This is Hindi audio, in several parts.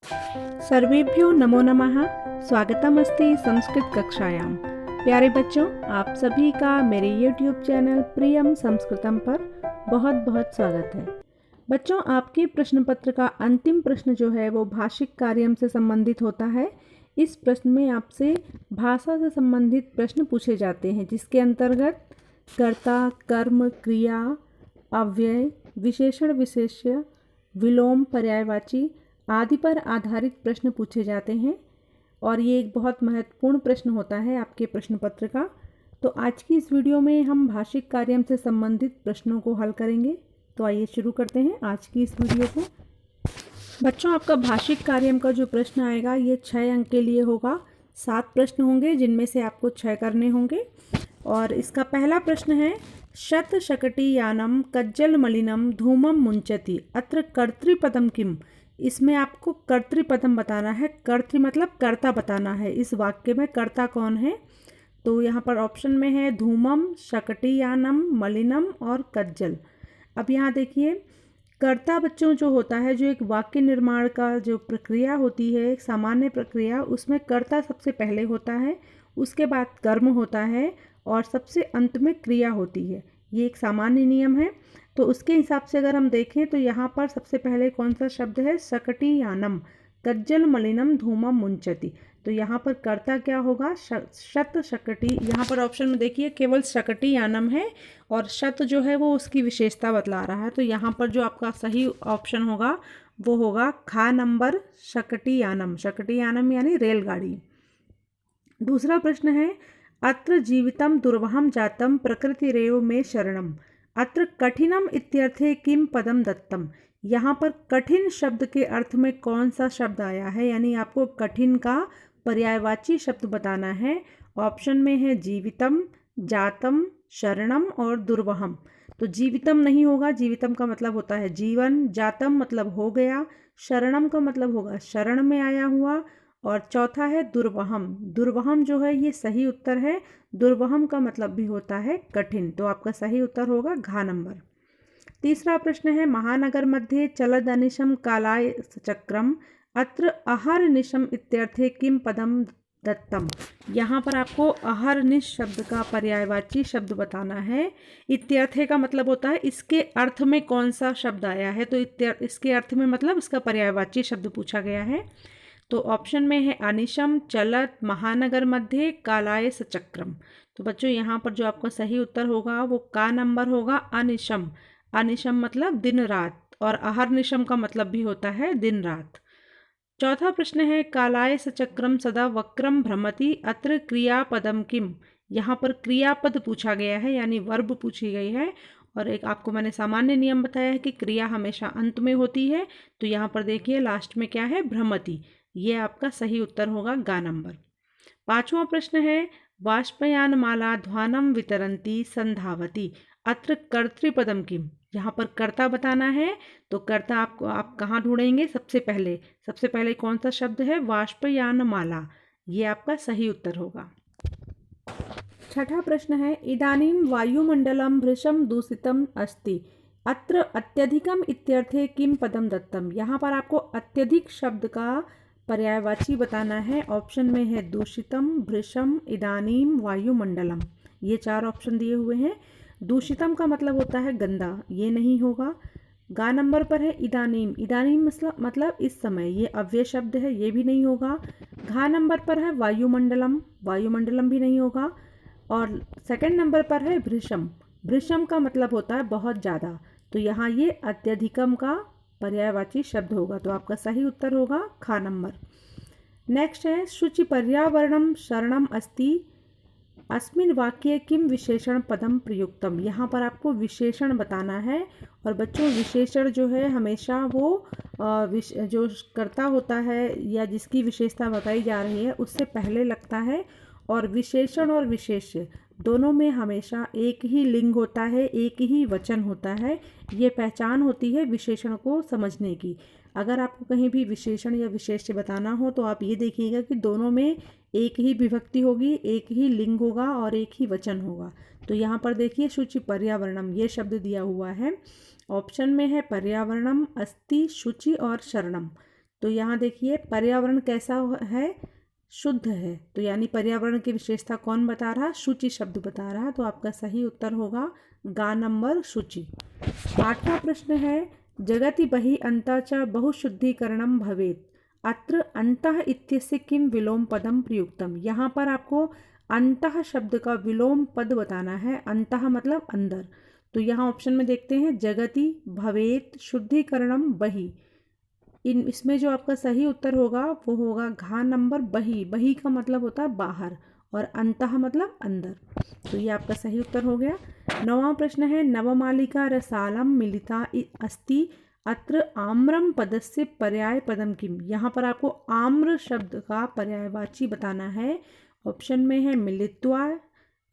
सर्वेभ्यो नमो नमः। स्वागतमस्ति संस्कृत कक्षायां। प्यारे बच्चों, आप सभी का मेरे YouTube चैनल प्रियम संस्कृतम पर बहुत बहुत स्वागत है। बच्चों, आपके प्रश्न पत्र का अंतिम प्रश्न जो है वो भाषिक कार्यम से संबंधित होता है। इस प्रश्न में आपसे भाषा से संबंधित प्रश्न पूछे जाते हैं, जिसके अंतर्गत कर्ता, कर्म, क्रिया, अव्यय, विशेषण, विशेष्य, विलोम, पर्यायवाची आदि पर आधारित प्रश्न पूछे जाते हैं और ये एक बहुत महत्वपूर्ण प्रश्न होता है आपके प्रश्न पत्र का। तो आज की इस वीडियो में हम भाषिक कार्यम से संबंधित प्रश्नों को हल करेंगे। तो आइए शुरू करते हैं आज की इस वीडियो को। बच्चों, आपका भाषिक कार्यम का जो प्रश्न आएगा ये 6 अंक के लिए होगा। 7 प्रश्न होंगे जिनमें से आपको 6 करने होंगे। और इसका पहला प्रश्न है, शत शकटी यानम कज्जल मलिनम धूमम मुंचति अत्र कर्तृपदम किम। इसमें आपको कर्तृपदम बताना है। कर्तृ मतलब कर्ता बताना है। इस वाक्य में कर्ता कौन है? तो यहाँ पर ऑप्शन में है धूमम, शकटियानम, मलिनम और कज्जल। अब यहाँ देखिए, कर्ता बच्चों जो होता है, जो एक वाक्य निर्माण का जो प्रक्रिया होती है, एक सामान्य प्रक्रिया, उसमें कर्ता सबसे पहले होता है, उसके बाद कर्म होता है और सबसे अंत में क्रिया होती है। ये एक सामान्य नियम है। तो उसके हिसाब से अगर हम देखें तो यहाँ पर सबसे पहले कौन सा शब्द है? शकटियानम, कज्जल मलिनम धूमम मुंचति। तो यहाँ पर कर्ता क्या होगा? शत शकटी। यहाँ पर ऑप्शन में देखिए केवल शकटियानम है और शत जो है वो उसकी विशेषता बतला रहा है। तो यहाँ पर जो आपका सही ऑप्शन होगा वो होगा खा नंबर, शकटियानम। शकटियानम यानी रेलगाड़ी। दूसरा प्रश्न है, अत्र जीवितम दुर्वहम जातम प्रकृतिरेव में शरणम अत्र कठिनम इत्यर्थे किम पदम दत्तम। यहाँ पर कठिन शब्द के अर्थ में कौन सा शब्द आया है, यानी आपको कठिन का पर्यायवाची शब्द बताना है। ऑप्शन में है जीवितम, जातम, शरणम और दुर्वहम। तो जीवितम नहीं होगा। जीवितम का मतलब होता है जीवन, जातम मतलब हो गया, शरणम का मतलब होगा शरण में आया हुआ और चौथा है दुर्वहम। दुर्वहम जो है ये सही उत्तर है। दुर्वहम का मतलब भी होता है कठिन। तो आपका सही उत्तर होगा घ नंबर। तीसरा प्रश्न है, महानगर मध्ये चलदनिशम कालाय चक्रम अत्र अहर्निशम इत्यर्थे किम पदम दत्तम। यहाँ पर आपको अहर्निश शब्द का पर्यायवाची शब्द बताना है। इत्यर्थे का मतलब होता है इसके अर्थ में कौन सा शब्द आया है। तो इसके अर्थ में मतलब इसका पर्यायवाची शब्द पूछा गया है। तो ऑप्शन में है अनिशम, चलत, महानगर मध्ये, कालाय सचक्रम। तो बच्चों यहाँ पर जो आपका सही उत्तर होगा वो का नंबर होगा अनिशम। अनिशम मतलब दिन रात और अहर्निशम का मतलब भी होता है दिन रात। चौथा प्रश्न है, कालाय सचक्रम सदा वक्रम भ्रमति अत्र क्रियापदम किम। यहाँ पर क्रियापद पूछा गया है, यानी वर्ब पूछी गई है। और एक आपको मैंने सामान्य नियम बताया है कि क्रिया हमेशा अंत में होती है। तो यहाँ पर देखिए लास्ट में क्या है? भ्रमति। ये आपका सही उत्तर होगा गा नंबर। पांचवा प्रश्न है, वाष्पयान माला ध्वानम वितरंती संधावती अत्र कर्तृपदम किम। यहाँ पर कर्ता बताना है। तो कर्ता आप कहाँ ढूंढेंगे? सबसे पहले कौन सा शब्द है? वाष्पयान माला। ये आपका सही उत्तर होगा। छठा प्रश्न है, इदानीं वायुमंडलम भृशम दूषितम अस्ति अत्र अत्यधिकम इत्यर्थे किम पदम दत्तम। यहाँ पर आपको अत्यधिक शब्द का पर्यायवाची बताना है। ऑप्शन में है दूषितम, भृशम, इदानीम, वायुमंडलम। ये 4 ऑप्शन दिए हुए हैं। दूषितम का मतलब होता है गंदा, ये नहीं होगा। गा नंबर पर है इदानीम। इदानीम मतलब इस समय, ये अव्यय शब्द है, ये भी नहीं होगा। घा नंबर पर है वायुमंडलम। वायुमंडलम भी नहीं होगा। और सेकंड नंबर पर है भृशम। भृशम का मतलब होता है बहुत ज़्यादा। तो यहाँ ये अत्यधिकम का पर्यायवाची शब्द होगा। तो आपका सही उत्तर होगा खा नंबर। नेक्स्ट है, शुचि पर्यावरणम शरणम अस्ति अस्मिन वाक्ये किम विशेषण पदम प्रयुक्तम। यहाँ पर आपको विशेषण बताना है। और बच्चों, विशेषण जो है हमेशा वो जो कर्ता होता है या जिसकी विशेषता बताई जा रही है उससे पहले लगता है। और विशेषण और विशेष्य दोनों में हमेशा एक ही लिंग होता है, एक ही वचन होता है। ये पहचान होती है विशेषण को समझने की। अगर आपको कहीं भी विशेषण या विशेष्य बताना हो तो आप ये देखिएगा कि दोनों में एक ही विभक्ति होगी, एक ही लिंग होगा और एक ही वचन होगा। तो यहाँ पर देखिए शुचि पर्यावरणम ये शब्द दिया हुआ है। ऑप्शन में है पर्यावरणम, अस्ति, शुचि और शरणम। तो यहाँ देखिए पर्यावरण कैसा है, शुद्ध है। तो यानी पर्यावरण की विशेषता कौन बता रहा, शुचि शब्द बता रहा। तो आपका सही उत्तर होगा गा नंबर शुचि। 8वां प्रश्न है जगति बहि अंतः च बहुशुद्धीकरणम भवेत् अत्र अंतः इत्यस्य किम विलोम पदम प्रयुक्तम। यहाँ पर आपको अंतः शब्द का विलोम पद बताना है। अंतः मतलब अंदर। तो यहाँ ऑप्शन में देखते हैं जगति, भवेत्, शुद्धिकरणम, बहि। इसमें जो आपका सही उत्तर होगा वो होगा घा नंबर बहि। बहि का मतलब होता है बाहर और अंतः मतलब अंदर। तो ये आपका सही उत्तर हो गया। 9वां प्रश्न है नवमालिका रसालम मिलिता अस्ति अत्र आम्रम पदस्य पर्याय पदम किम। यहाँ पर आपको आम्र शब्द का पर्यायवाची बताना है। ऑप्शन में है मिलित्वा,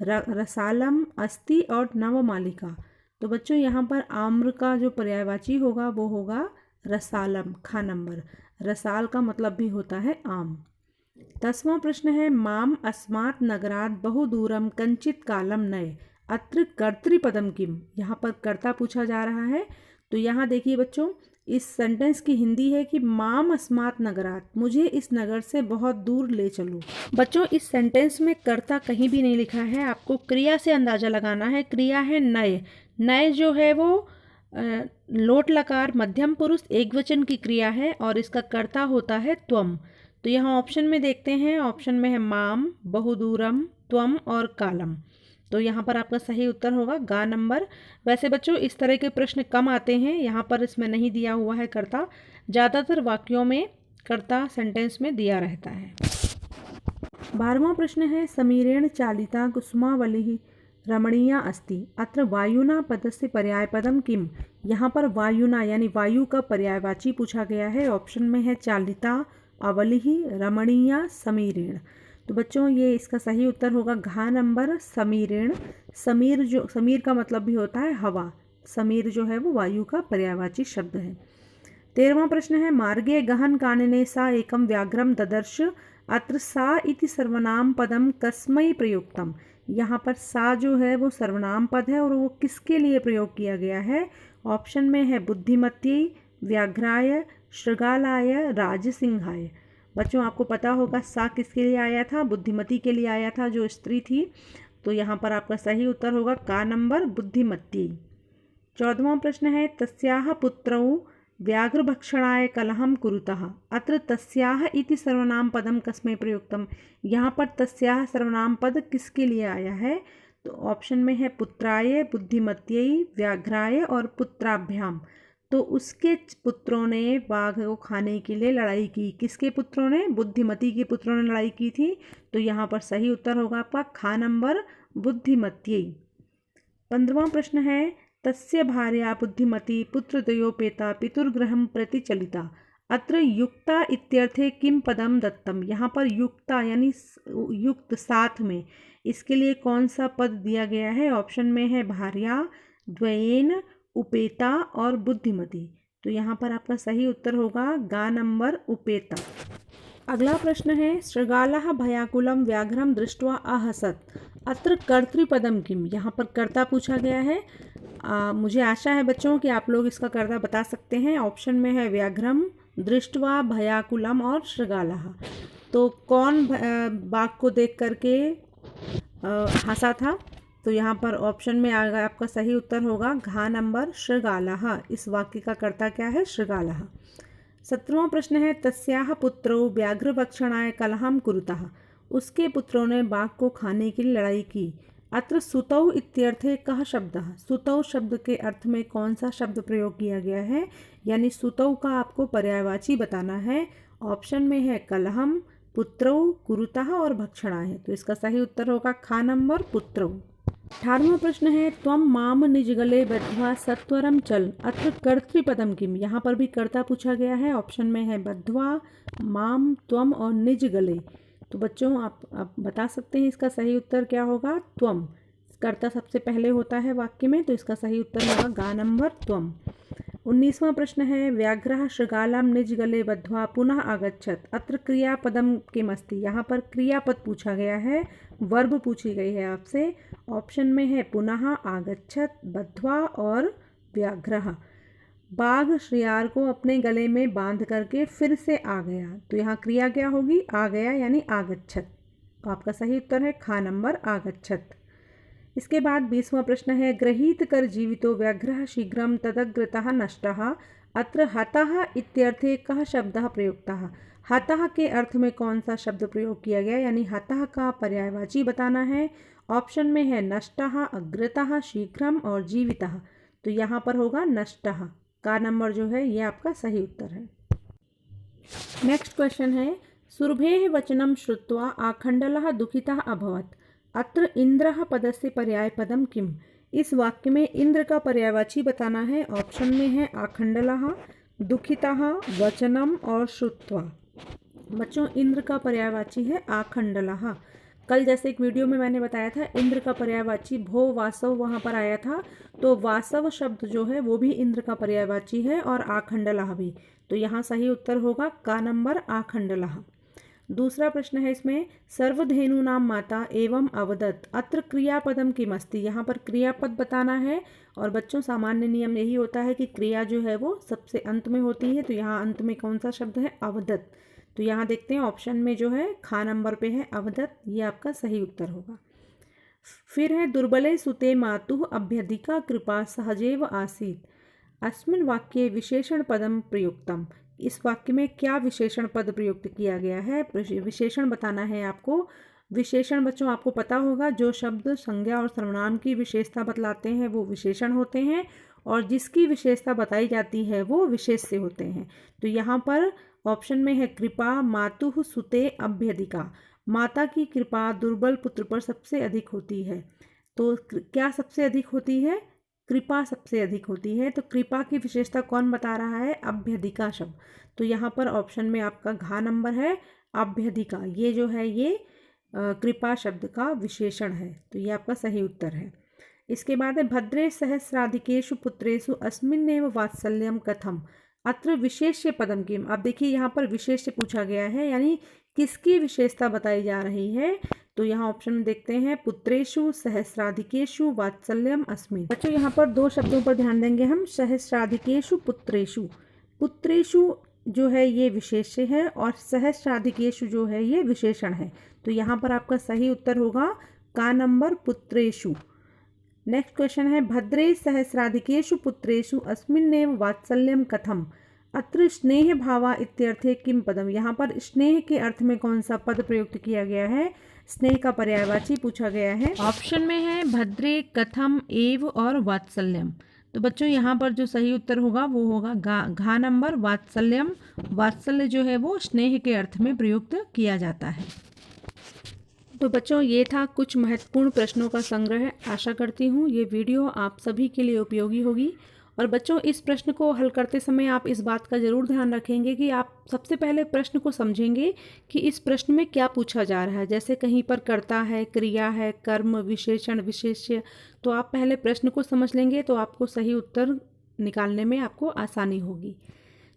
रसालम, अस्ति और नवमालिका। तो बच्चों यहाँ पर आम्र का जो पर्यायवाची होगा वो होगा रसालम, खा नंबर। रसाल का मतलब भी होता है आम। 10वां प्रश्न है माम अस्मात् नगरात् बहु दूरम कंचित कालम नए अत्र कर्तृपदम किम। यहाँ पर कर्ता पूछा जा रहा है। तो यहाँ देखिए बच्चों, इस सेंटेंस की हिंदी है कि माम अस्मात् नगरात्, मुझे इस नगर से बहुत दूर ले चलो। बच्चों इस सेंटेंस में कर्ता कहीं भी नहीं लिखा है, आपको क्रिया से अंदाजा लगाना है। क्रिया है नए। नए जो है वो लोट लकार मध्यम पुरुष एकवचन की क्रिया है और इसका कर्ता होता है त्वम। तो यहाँ ऑप्शन में देखते हैं, ऑप्शन में है माम, बहुदूरम, त्वम और कालम। तो यहाँ पर आपका सही उत्तर होगा गा नंबर। वैसे बच्चों इस तरह के प्रश्न कम आते हैं, यहाँ पर इसमें नहीं दिया हुआ है कर्ता। ज़्यादातर वाक्यों में कर्ता सेंटेंस में दिया रहता है। 12वां प्रश्न है समीरेण चालिता कुसुमावलिः रमणीया अस्ति अत्र वायुना पदस्य पर्यायपदम किम। यहाँ पर वायुना यानी वायु का पर्यायवाची पूछा गया है। ऑप्शन में है चालिता, अवलिः, रमणीया, समीरेण। तो बच्चों ये इसका सही उत्तर होगा घा नंबर समीरेण। समीर का मतलब भी होता है हवा। समीर जो है वो वायु का पर्यायवाची शब्द है। 13वां प्रश्न है मार्गे गहन कानने सा एकम व्याघ्रम ददर्श अत्र सा इति सर्वनाम पदम कस्मै प्रयुक्तम। यहाँ पर सा जो है वो सर्वनाम पद है और वो किसके लिए प्रयोग किया गया है। ऑप्शन में है बुद्धिमत्यै, व्याघ्राय, शृगालाय, राजसिंहाय। बच्चों आपको पता होगा सा किसके लिए आया था, बुद्धिमती के लिए आया था जो स्त्री थी। तो यहाँ पर आपका सही उत्तर होगा का नंबर बुद्धिमत्यै। 14वां प्रश्न है तस्याः पुत्रौ व्याघ्रभक्षणाय कलहं कुरुतः अत्र तस्याः इति सर्वनाम पदम कस्मै प्रयुक्तम। यहाँ पर तस्याः सर्वनाम पद किसके लिए आया है। तो ऑप्शन में है पुत्राय, बुद्धिमत्यै, व्याघ्राय और पुत्राभ्याम। तो उसके पुत्रों ने बाघ को खाने के लिए लड़ाई की। किसके पुत्रों ने, बुद्धिमती के पुत्रों ने लड़ाई की थी। तो यहाँ पर सही उत्तर होगा आपका खा नंबर बुद्धिमत्यै। 15वां प्रश्न है तस्य भार्या बुद्धिमती पुत्रद्वयोपेता पितुर्गृहं प्रति चलिता अत्र युक्ता इत्यर्थे किम पदम दत्तम। यहाँ पर युक्ता यानी युक्त, साथ में, इसके लिए कौन सा पद दिया गया है। ऑप्शन में है भार्या, द्वयेन, उपेता और बुद्धिमती। तो यहाँ पर आपका सही उत्तर होगा गा नंबर उपेता। अगला प्रश्न है शृगालः भयाकुलं व्याघ्रं दृष्ट्वा अहसत् अत्र कर्तृपदम किम। यहाँ पर कर्ता पूछा गया है। मुझे आशा है बच्चों कि आप लोग इसका कर्ता बता सकते हैं। ऑप्शन में है व्याघ्रम, दृष्ट्वा, भयाकुलम और शृगालः। तो कौन बाघ को देख करके हंसा था। तो यहाँ पर ऑप्शन में आएगा आपका सही उत्तर होगा घा नंबर शृगालः। इस वाक्य का कर्ता क्या है, शृगालः। 17वां प्रश्न है तस्याः पुत्रौ व्याघ्रभक्षणाय कलहं कुरुतः। उसके पुत्रों ने बाघ को खाने के लिए लड़ाई की। अत्र सुतौ इत्यर्थे कः शब्दः। सुतौ शब्द के अर्थ में कौन सा शब्द प्रयोग किया गया है, यानी सुतौ का आपको पर्यायवाची बताना है। ऑप्शन में है कलहं, पुत्रौ, कुरुतः और भक्षणाय। तो इसका सही उत्तर होगा खा नंबर पुत्रौ। 18वां प्रश्न है त्वम माम निज गले बद्ध्वा सत्वरम चल अत्र कर्तृपदम किम। यहाँ पर भी कर्ता पूछा गया है। ऑप्शन में है बद्ध्वा, माम, त्वम और निज गले। तो बच्चों आप बता सकते हैं इसका सही उत्तर क्या होगा, त्वम। कर्ता सबसे पहले होता है वाक्य में, तो इसका सही उत्तर होगा गा नंबर त्वम। 19वां प्रश्न है व्याघ्रः शृगालं निज गले बद्ध्वा पुनः आगच्छत् अत्र क्रियापदम किम अस्ति। यहाँ पर क्रियापद पूछा गया है, वर्ब पूछी गई है आपसे। ऑप्शन में है पुनः, आगच्छत्, बद्ध्वा और व्याघ्रः। बाघ शियार को अपने गले में बांध करके फिर से आ गया। तो यहाँ क्रिया क्या होगी? आ गया यानी आगच्छत। तो आपका सही उत्तर है खा नंबर आगच्छत। इसके बाद 20वां प्रश्न है, गृहीत कर जीवितो व्याघ्रः शीघ्रं तदग्रतः नष्टः अत्र हतः इत्यर्थे कः शब्दः प्रयुक्तः। हतः के अर्थ में कौन सा शब्द प्रयोग किया गया, यानी हतः का पर्यायवाची बताना है। ऑप्शन में है नष्टः, अग्रतः, शीघ्रम और जीवितः। तो यहाँ पर होगा नष्टः। का नंबर जो है ये आपका सही उत्तर है। नेक्स्ट क्वेश्चन है, सुरभेः वचनं श्रुत्वा आखण्डलः दुःखितः अभवत् अत्र इंद्रः पदस्य पर्यायपदं किम्। इस वाक्य में इंद्र का पर्यायवाची बताना है। ऑप्शन में है आखण्डलः, दुःखितः, वचनम और श्रुत्वा। बच्चों इंद्र का पर्यायवाची है आखण्डलः। कल जैसे एक वीडियो में मैंने बताया था इंद्र का पर्यायवाची भो वासव वहाँ पर आया था, तो वासव शब्द जो है वो भी इंद्र का पर्यायवाची है और आखण्डलः भी। तो यहाँ सही उत्तर होगा का नंबर आखण्डलः। दूसरा प्रश्न है इसमें, सर्वधेनूनां माता एवं अवदत् अत्र क्रियापदम किमस्ति। यहाँ पर क्रियापद बताना है और बच्चों सामान्य नियम यही होता है कि क्रिया जो है वो सबसे अंत में होती है। तो यहाँ अंत में कौन सा शब्द है? अवदत्। तो यहाँ देखते हैं ऑप्शन में जो है खा नंबर पे है अवदत्, ये आपका सही उत्तर होगा। फिर है, दुर्बले सुते मातुः अभ्यधिका कृपा सहजैव आसीत् अस्मिन् वाक्ये विशेषण पदम प्रयुक्तम। इस वाक्य में क्या विशेषण पद प्रयुक्त किया गया है? विशेषण बताना है आपको। विशेषण बच्चों आपको पता होगा, जो शब्द संज्ञा और सर्वनाम की विशेषता बतलाते हैं वो विशेषण होते हैं और जिसकी विशेषता बताई जाती है वो विशेष्य होते हैं। तो यहाँ पर ऑप्शन में है कृपा मातुः सुते अभ्यधिका। माता की कृपा दुर्बल पुत्र पर सबसे अधिक होती है। तो क्या सबसे अधिक होती है? कृपा सबसे अधिक होती है। तो कृपा की विशेषता कौन बता रहा है? अभ्यधिका शब्द। तो यहाँ पर ऑप्शन में आपका घा नंबर है अभ्यधिका। ये जो है ये कृपा शब्द का विशेषण है। तो ये आपका सही उत्तर है। इसके बाद है, भद्रे सहस्राधिकेषु पुत्रेषु अस्मिन्नेव वात्सल्यम कथम अत्र विशेष्य पदम किम। अब देखिए यहाँ पर विशेष्य पूछा गया है, यानी किसकी विशेषता बताई जा रही है। तो यहाँ ऑप्शन में देखते हैं, पुत्रेषु, सहस्राधिकेषु, वात्सल्यम, अस्मिन्। बच्चों यहाँ पर दो शब्दों पर ध्यान देंगे हम, सहस्राधिकेषु, पुत्रेषु। पुत्रेषु जो है ये विशेष्य है और सहस्राधिकेषु जो है ये विशेषण है। तो यहाँ पर आपका सही उत्तर होगा का नंबर पुत्रेषु। नेक्स्ट क्वेश्चन है, भद्रे सहस्राधिकेषु पुत्रेषु अस्मिन्नेव वात्सल्यम कथम अत्र स्नेह भावा इत्यर्थे किम पदम। यहाँ पर स्नेह के अर्थ में कौन सा पद प्रयुक्त किया गया है? स्नेह का पर्यायवाची पूछा गया है। ऑप्शन में है भद्रे, कथम, एव और वात्सल्यम। तो बच्चों यहाँ पर जो सही उत्तर होगा वो होगा घा नंबर वात्सल्यम। वात्सल्य जो है वो स्नेह के अर्थ में प्रयुक्त किया जाता है। तो बच्चों ये था कुछ महत्वपूर्ण प्रश्नों का संग्रह। आशा करती हूँ ये वीडियो आप सभी के लिए उपयोगी होगी। और बच्चों इस प्रश्न को हल करते समय आप इस बात का ज़रूर ध्यान रखेंगे कि आप सबसे पहले प्रश्न को समझेंगे कि इस प्रश्न में क्या पूछा जा रहा है। जैसे कहीं पर कर्ता है, क्रिया है, कर्म, विशेषण, विशेष्य, तो आप पहले प्रश्न को समझ लेंगे तो आपको सही उत्तर निकालने में आपको आसानी होगी।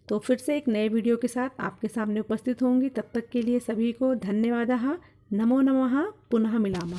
तो फिर से एक नए वीडियो के साथ आपके सामने उपस्थित होंगी। तब तक के लिए सभी को धन्यवाद। नमो नमः। पुनः मिलामः।